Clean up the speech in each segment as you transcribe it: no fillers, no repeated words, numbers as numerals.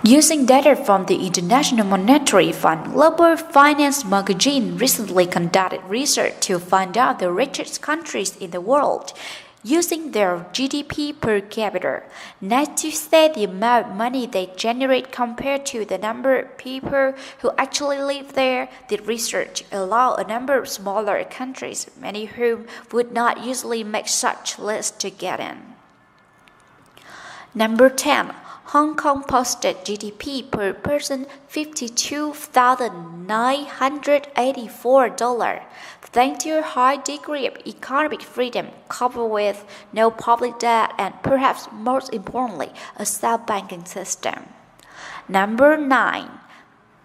Using data from the International Monetary Fund, Global Finance Magazine recently conducted research to find out the richest countries in the world using their GDP per capita. Not to say the amount of money they generate compared to the number of people who actually live there, the research allowed a number of smaller countries, many of whom would not usually make such lists to get in. Number 10. Hong Kong posted GDP per person $52,984, thanks to a high degree of economic freedom coupled with no public debt and perhaps most importantly, a sound banking system. Number 9.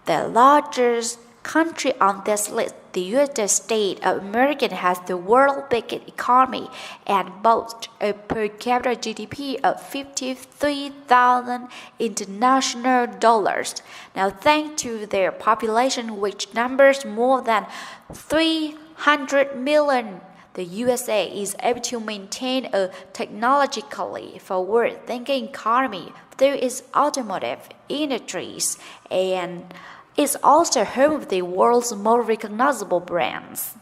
The largest country on this list, the United States of America, has the world's biggest economy and boasts a per capita GDP of $53,000 international dollars. Now, thanks to their population, which numbers more than 300 million, the USA is able to maintain a technologically forward-thinking economy through its automotive industries and is also home of the world's most recognizable brands.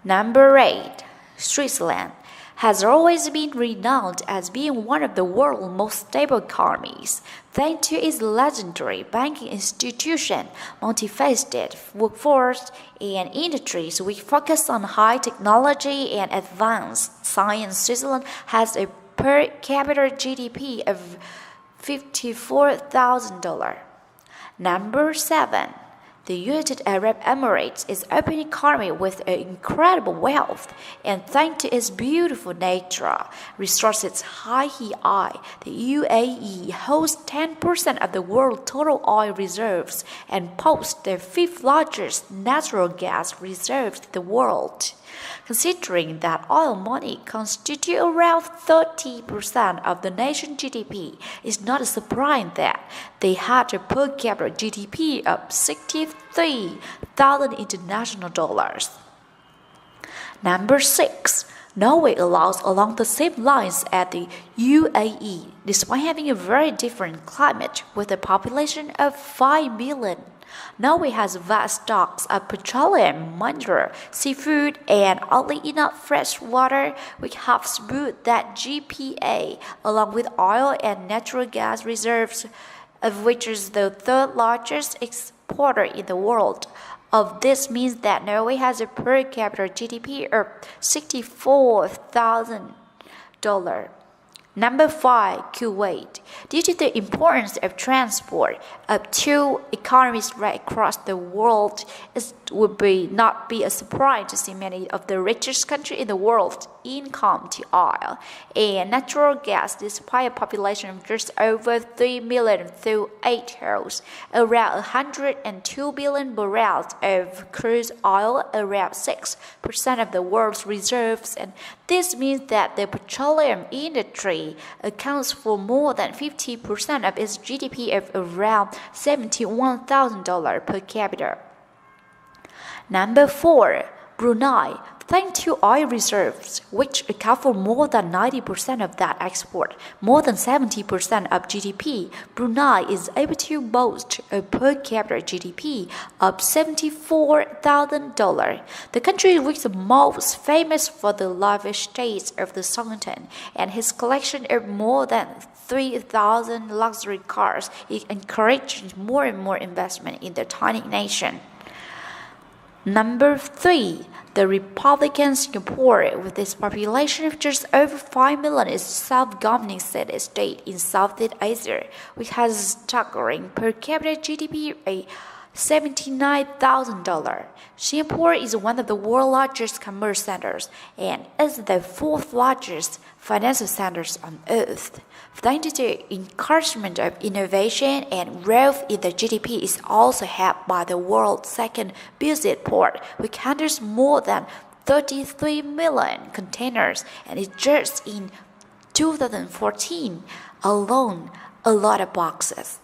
Number 8. Switzerland has always been renowned as being one of the world's most stable economies, thanks to its legendary banking institution, multifaceted workforce, and industries which focus on high technology and advanced science. Switzerland has a per capita GDP of $54,000. Number 7. The United Arab Emirates is an open economy with an incredible wealth, and thanks to its beautiful natural resources high AI, the UAE holds 10% of the world's total oil reserves and boasts the 5th largest natural gas reserves in the world. Considering that oil money constitutes around 30% of the nation's GDP, it's not surprising that they had a per capita GDP of $63,000 international dollars. Number 6. Norway allows along the same lines as the UAE, despite having a very different climate with a population of 5 million. Norway has vast stocks of petroleum, mineral, seafood, and oddly enough fresh water, which helps boost that GPA, along with oil and natural gas reserves, of which is the 3rd largest exporter in the world. Of this means that Norway has a per capita GDP of $64,000. Number 5. Kuwait. Due to the importance of transport of two economies right across the world, it would not be a surprise to see many of the richest countries in the world income to oil and natural gas, despite a population of just over 3 million through 8 holes, around 102 billion barrels of crude oil, around 6% of the world's reserves, and this means that the petroleum industry accounts for more than 50% of its GDP of around $71,000 per capita. Number 4. Brunei. Thanks to oil reserves, which account for more than 90% of that export, more than 70% of GDP, Brunei is able to boast a per capita GDP of $74,000. The country which is most famous for the lavish taste of the Sultan and his collection of more than 3,000 luxury cars. It encourages more and more investment in the tiny nation. Number 3. The Republic of Singapore, with its population of just over 5 million, is a self-governing city-state in Southeast Asia, which has a staggering per capita GDP of $79,000. Singapore is one of the world's largest commerce centers and is the 4th largest financial centers on earth. Thanks to the encouragement of innovation and growth in the GDP is also helped by the world's 2nd busiest port, which handles more than 33 million containers, and it just in 2014 alone a lot of boxes.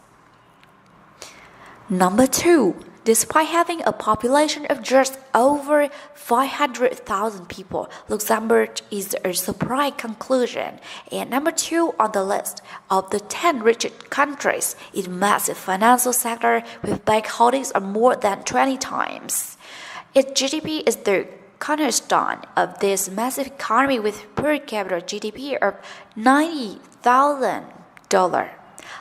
Number 2. Despite having a population of just over 500,000 people, Luxembourg is a surprise conclusion and number 2 on the list of the 10 richest countries in massive financial sector with bank holdings of more than 20 times. Its GDP is the cornerstone of this massive economy with per capita GDP of $90,000.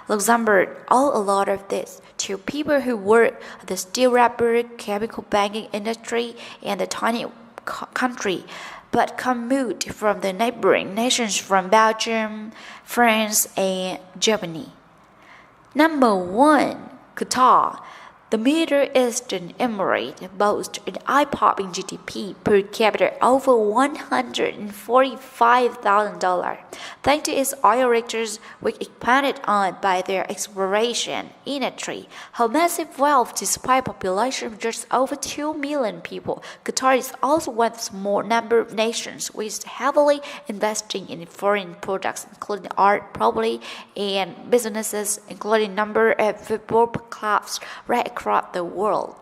Luxembourg owes a lot of this to people who work at the steel rubber, chemical banking industry, and the tiny country, but commute from the neighboring nations from Belgium, France, and Germany. Number 1. Qatar. The Middle Eastern Emirate boasts an eye-popping GDP per capita over $145,000, thanks to its oil riches, which expanded on by their exploration industry. Her massive wealth, despite a population of just over 2 million people, Qatar is also one of the small number of nations which is heavily investing in foreign products, including art, property, and businesses, including a number of football clubs right across the world.